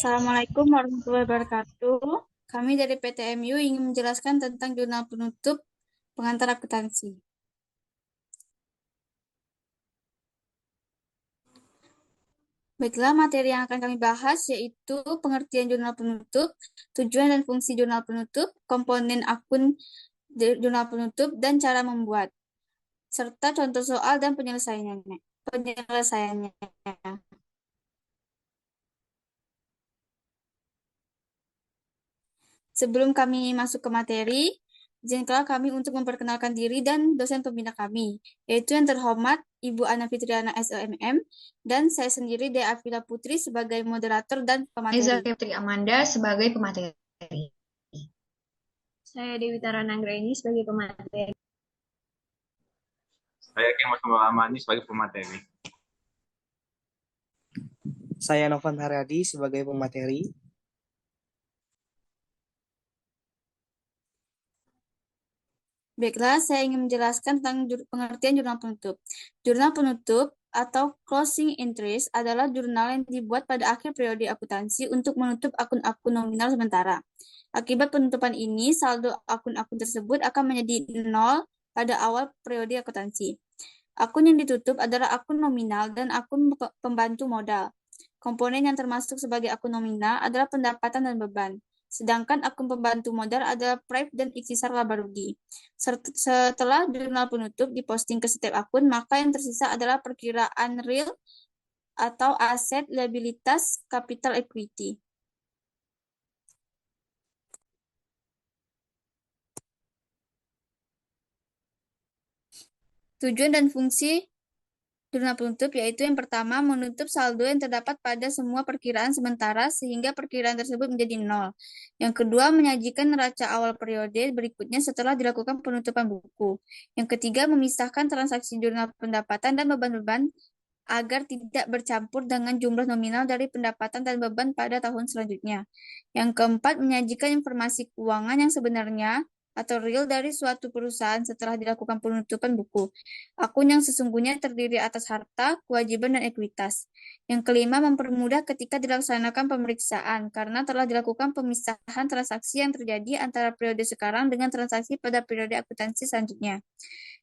Assalamualaikum warahmatullahi wabarakatuh. Kami dari PTMU ingin menjelaskan tentang jurnal penutup pengantar akuntansi. Baiklah, materi yang akan kami bahas yaitu pengertian jurnal penutup, tujuan dan fungsi jurnal penutup, komponen akun jurnal penutup, dan cara membuat, serta contoh soal dan penyelesaiannya. Sebelum kami masuk ke materi, izinkanlah kami untuk memperkenalkan diri dan dosen pembina kami, yaitu yang terhormat Ibu Ana Fitriana SLMM, dan saya sendiri Dea Afila Putri sebagai moderator dan pemateri. Putri Amanda sebagai pemateri. Saya Dewi Tarananggraini sebagai pemateri. Saya Kemal Amani sebagai pemateri. Saya Novan Haryadi sebagai pemateri. Baiklah, saya ingin menjelaskan tentang pengertian jurnal penutup. Jurnal penutup atau closing interest adalah jurnal yang dibuat pada akhir periode akuntansi untuk menutup akun-akun nominal sementara. Akibat penutupan ini, saldo akun-akun tersebut akan menjadi nol pada awal periode akuntansi. Akun yang ditutup adalah akun nominal dan akun pembantu modal. Komponen yang termasuk sebagai akun nominal adalah pendapatan dan beban. Sedangkan akun pembantu modal adalah Prime dan ikhtisar laba rugi. Setelah jurnal penutup diposting ke setiap akun, maka yang tersisa adalah perkiraan real atau aset, liabilitas, capital equity. Tujuan dan fungsi jurnal penutup yaitu yang pertama, menutup saldo yang terdapat pada semua perkiraan sementara sehingga perkiraan tersebut menjadi nol. Yang kedua, menyajikan neraca awal periode berikutnya setelah dilakukan penutupan buku. Yang ketiga, memisahkan transaksi jurnal pendapatan dan beban-beban agar tidak bercampur dengan jumlah nominal dari pendapatan dan beban pada tahun selanjutnya. Yang keempat, menyajikan informasi keuangan yang sebenarnya atau real dari suatu perusahaan setelah dilakukan penutupan buku. Akun yang sesungguhnya terdiri atas harta, kewajiban, dan ekuitas. Yang kelima, mempermudah ketika dilaksanakan pemeriksaan karena telah dilakukan pemisahan transaksi yang terjadi antara periode sekarang dengan transaksi pada periode akuntansi selanjutnya.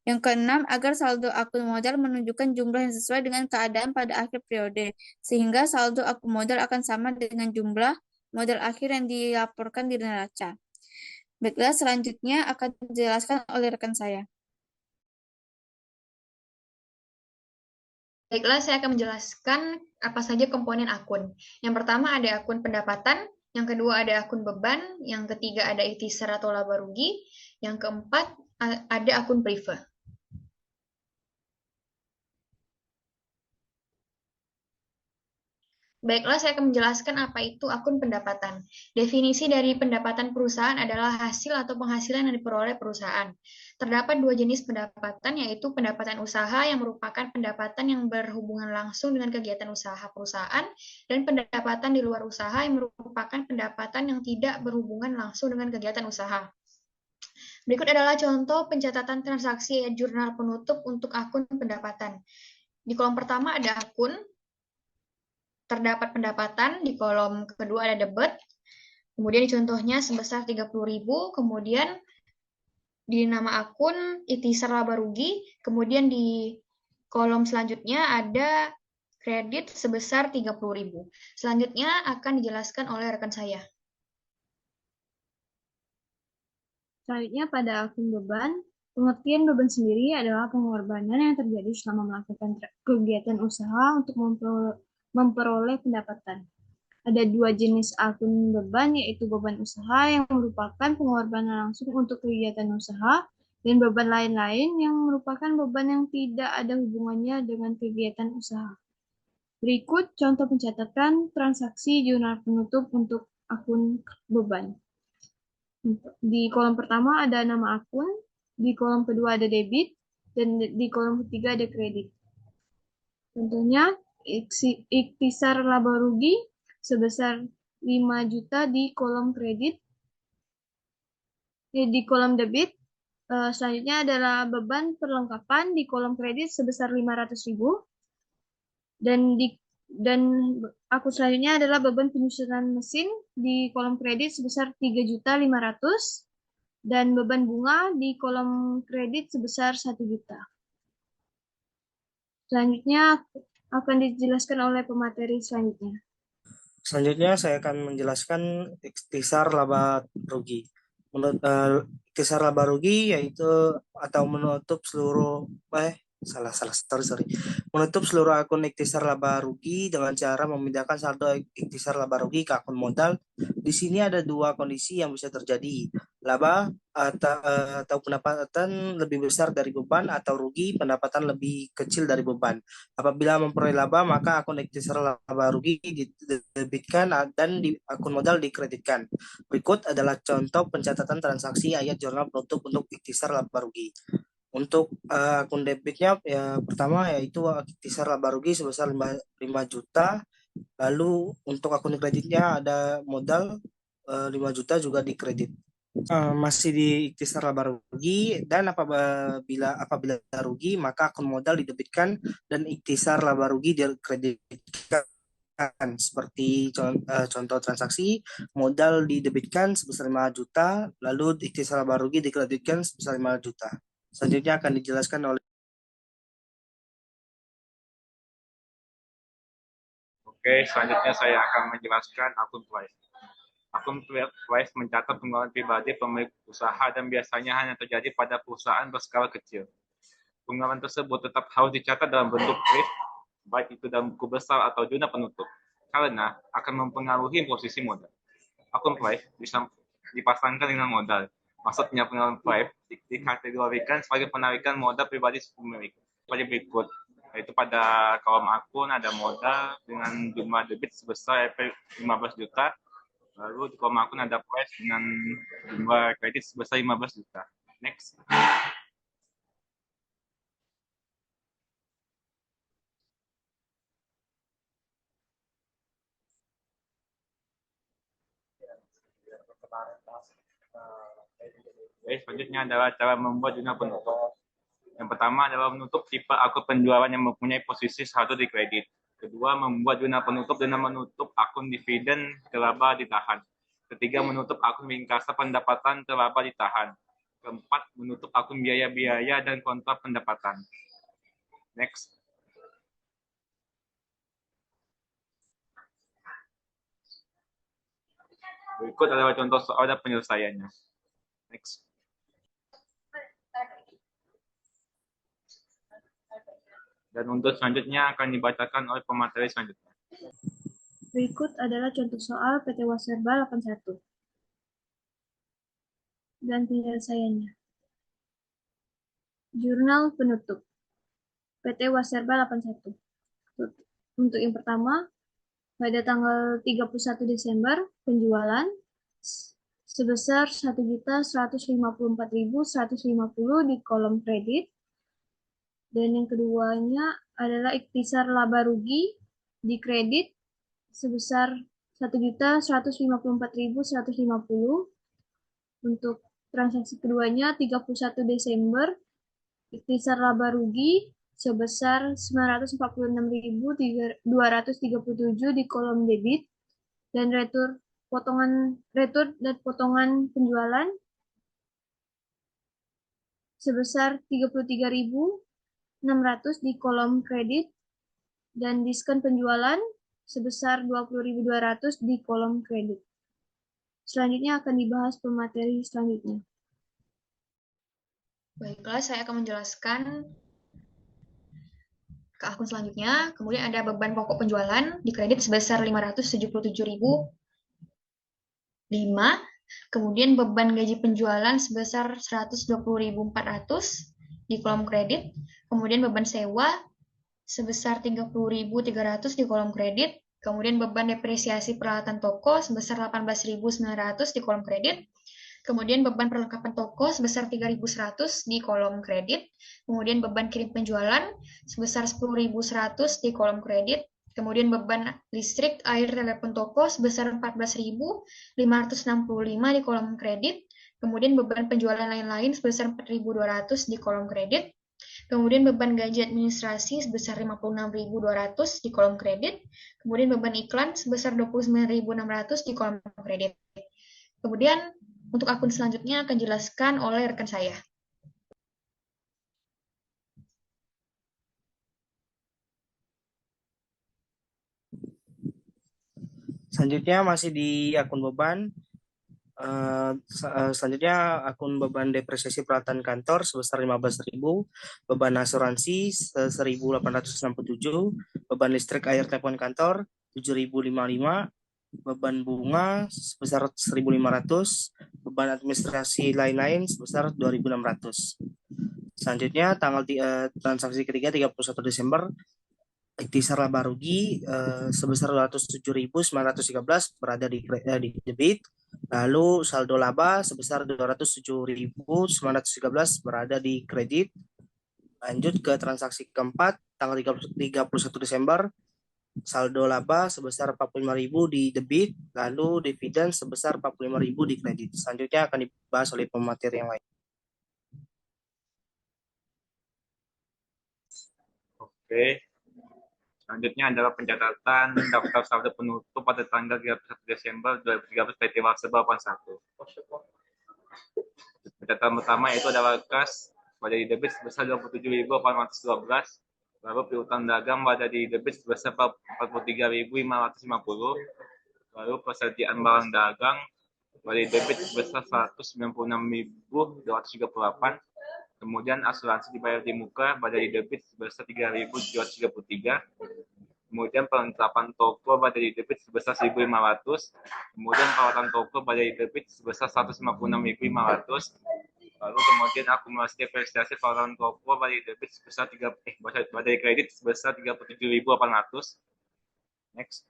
Yang keenam, agar saldo akun modal menunjukkan jumlah yang sesuai dengan keadaan pada akhir periode, sehingga saldo akun modal akan sama dengan jumlah modal akhir yang dilaporkan di neraca. Baiklah, selanjutnya akan dijelaskan oleh rekan saya. Baiklah, saya akan menjelaskan apa saja komponen akun. Yang pertama ada akun pendapatan, yang kedua ada akun beban, yang ketiga ada ikhtisar atau laba rugi, yang keempat ada akun prive. Baiklah, saya akan menjelaskan apa itu akun pendapatan. Definisi dari pendapatan perusahaan adalah hasil atau penghasilan yang diperoleh perusahaan. Terdapat dua jenis pendapatan, yaitu pendapatan usaha yang merupakan pendapatan yang berhubungan langsung dengan kegiatan usaha perusahaan, dan pendapatan di luar usaha yang merupakan pendapatan yang tidak berhubungan langsung dengan kegiatan usaha. Berikut adalah contoh pencatatan transaksi jurnal penutup untuk akun pendapatan. Di kolom pertama ada akun, terdapat pendapatan, di kolom kedua ada debit, kemudian contohnya sebesar 30.000, kemudian di nama akun ikhtisar laba rugi, kemudian di kolom selanjutnya ada kredit sebesar 30.000. Selanjutnya akan dijelaskan oleh rekan saya. Selanjutnya pada akun beban, pengertian beban sendiri adalah pengorbanan yang terjadi selama melakukan kegiatan usaha untuk memperoleh pendapatan. Ada dua jenis akun beban, yaitu beban usaha yang merupakan pengorbanan langsung untuk kegiatan usaha, dan beban lain-lain yang merupakan beban yang tidak ada hubungannya dengan kegiatan usaha. Berikut contoh pencatatan transaksi jurnal penutup untuk akun beban. Di kolom pertama ada nama akun, di kolom kedua ada debit, dan di kolom ketiga ada kredit. Contohnya, ikhtisar laba rugi sebesar 5 juta di kolom kredit. Di kolom debit, selanjutnya adalah beban perlengkapan di kolom kredit sebesar 500.000. Dan Dan akun selanjutnya adalah beban penyusunan mesin di kolom kredit sebesar 3.500.000 dan beban bunga di kolom kredit sebesar 1 juta. Selanjutnya akan dijelaskan oleh pemateri selanjutnya. Selanjutnya saya akan menjelaskan ikhtisar laba rugi. Ikhtisar laba rugi yaitu atau menutup seluruh sorry. Menutup seluruh akun ikhtisar laba rugi dengan cara memindahkan saldo ikhtisar laba rugi ke akun modal. Di sini ada dua kondisi yang bisa terjadi. Laba atau pendapatan lebih besar dari beban atau rugi pendapatan lebih kecil dari beban. Apabila memperoleh laba, maka akun ikhtisar laba rugi didebitkan dan di akun modal dikreditkan. Berikut adalah contoh pencatatan transaksi ayat jurnal penutup untuk ikhtisar laba rugi. Untuk akun debitnya pertama yaitu ikhtisar laba rugi sebesar 5 juta. Lalu untuk akun kreditnya ada modal 5 juta juga dikredit. Masih di ikhtisar laba rugi dan apabila rugi maka akun modal didebitkan dan ikhtisar laba rugi dikreditkan seperti contoh transaksi modal didebitkan sebesar 5 juta lalu ikhtisar laba rugi dikreditkan sebesar 5 juta. Selanjutnya akan dijelaskan oleh Oke, selanjutnya saya akan menjelaskan akun Twice. Akun Twice mencatat pengeluaran pribadi pemilik usaha dan biasanya hanya terjadi pada perusahaan berskala kecil. Pengeluaran tersebut tetap harus dicatat dalam bentuk Twice, baik itu dalam buku besar atau jurnal penutup, karena akan mempengaruhi posisi modal. Akun Twice bisa dipasangkan dengan modal. Maksudnya pengeluaran Twice dikategorikan sebagai penarikan modal pribadi pemilik. Seperti berikut, yaitu pada kolom akun ada modal dengan jumlah debit sebesar 15 juta, lalu di kolom akun ada Twice dengan jumlah kredit sebesar 15 juta. Next. Oke, selanjutnya adalah cara membuat jurnal penutup. Yang pertama adalah menutup tipe akun penjualan yang mempunyai posisi saldo di kredit. Kedua, membuat jurnal penutup dengan menutup akun dividen terlaba ditahan. Ketiga, menutup akun ringkasan pendapatan terlaba ditahan. Keempat, menutup akun biaya-biaya dan kontra pendapatan. Next. Berikut adalah contoh soal dan penyelesaiannya. Next. Dan untuk selanjutnya akan dibacakan oleh pemateri selanjutnya. Berikut adalah contoh soal PT Waserba 81 dan penyelesaiannya. Jurnal penutup PT Waserba 81. Untuk yang pertama, pada tanggal 31 Desember, penjualan sebesar 1.154.150 di kolom kredit. Dan yang keduanya adalah ikhtisar laba rugi di kredit sebesar 1.154.150. Untuk transaksi keduanya 31 Desember, ikhtisar laba rugi sebesar 946.237 di kolom debit dan retur dan potongan penjualan sebesar 33.600 di kolom kredit dan diskon penjualan sebesar 20.200 di kolom kredit. Selanjutnya akan dibahas pemateri selanjutnya. Baiklah, saya akan menjelaskan ke akun selanjutnya. Kemudian ada beban pokok penjualan di kredit sebesar 577.005. Kemudian beban gaji penjualan sebesar 120.400 di kolom kredit. Kemudian beban sewa sebesar 30.300 di kolom kredit. Kemudian beban depresiasi peralatan toko sebesar 18.900 di kolom kredit. Kemudian beban perlengkapan toko sebesar 3.100 di kolom kredit. Kemudian beban kirim penjualan sebesar 10.100 di kolom kredit. Kemudian beban listrik, air, telepon toko sebesar 14.565 di kolom kredit. Kemudian beban penjualan lain-lain sebesar 4.200 di kolom kredit. Kemudian beban gaji administrasi sebesar 56.200 di kolom kredit. Kemudian beban iklan sebesar 29.600 di kolom kredit. Kemudian untuk akun selanjutnya akan dijelaskan oleh rekan saya. Selanjutnya masih di akun beban. Selanjutnya akun beban depresiasi peralatan kantor sebesar 15.000, beban asuransi 1.867, beban listrik air telepon kantor 7.055, beban bunga sebesar 1.500, beban administrasi lain-lain sebesar 2.600. Selanjutnya tanggal transaksi ketiga 31 Desember, ikhtisar laba rugi sebesar 207.913 berada di debit. Lalu saldo laba sebesar 207.913 berada di kredit. Lanjut ke transaksi keempat, tanggal 31 Desember, saldo laba sebesar 45.000 di debit, lalu dividen sebesar 45.000 di kredit. Selanjutnya akan dibahas oleh pemateri yang lain. Oke. Selanjutnya adalah pencatatan daftar saldo penutup pada tanggal 31 Desember 2013 PT Warseba 81. Pencatatan pertama yaitu adalah kas pada di debit sebesar 27.812, lalu piutang dagang pada di debit sebesar 43.550, lalu persediaan barang dagang pada di debit sebesar 196.238, kemudian asuransi dibayar di muka pada di debit sebesar 3.733, kemudian perlengkapan toko pada di debit sebesar 1.500, kemudian perawatan toko pada di debit sebesar 156.500, lalu kemudian akumulasi depresiasi perawatan toko pada di debit sebesar pada di kredit sebesar 37.800. Next.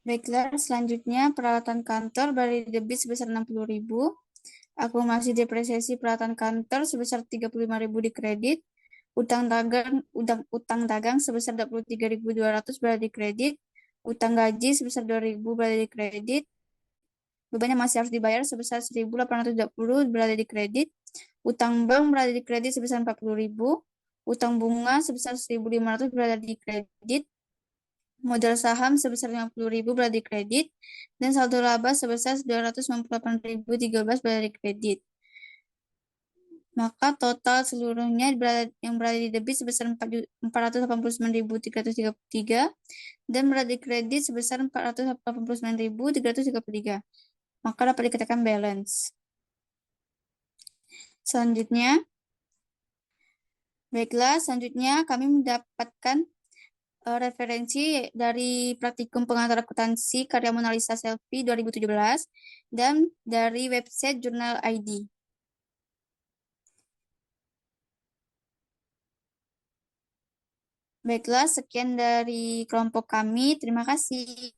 Baiklah, selanjutnya peralatan kantor dari debit sebesar 60.000, akumulasi depresiasi peralatan kantor sebesar 35.000 di kredit, utang dagang sebesar 23.200 berada di kredit, utang gaji sebesar 2.000 berada di kredit, beban yang masih harus dibayar sebesar 1.820 berada di kredit, utang bank berada di kredit sebesar 40.000, utang bunga sebesar 1.500 berada di kredit, modal saham sebesar 50.000 berada di kredit, dan saldo laba sebesar 298.013 berada di kredit. Maka total seluruhnya yang berada di debit sebesar 489.333 dan berada di kredit sebesar 489.333. Maka dapat dikatakan balance. Selanjutnya kami mendapatkan referensi dari praktikum pengantar akuntansi karya Monalisa Selfie 2017 dan dari website Jurnal ID. Baiklah, sekian dari kelompok kami. Terima kasih.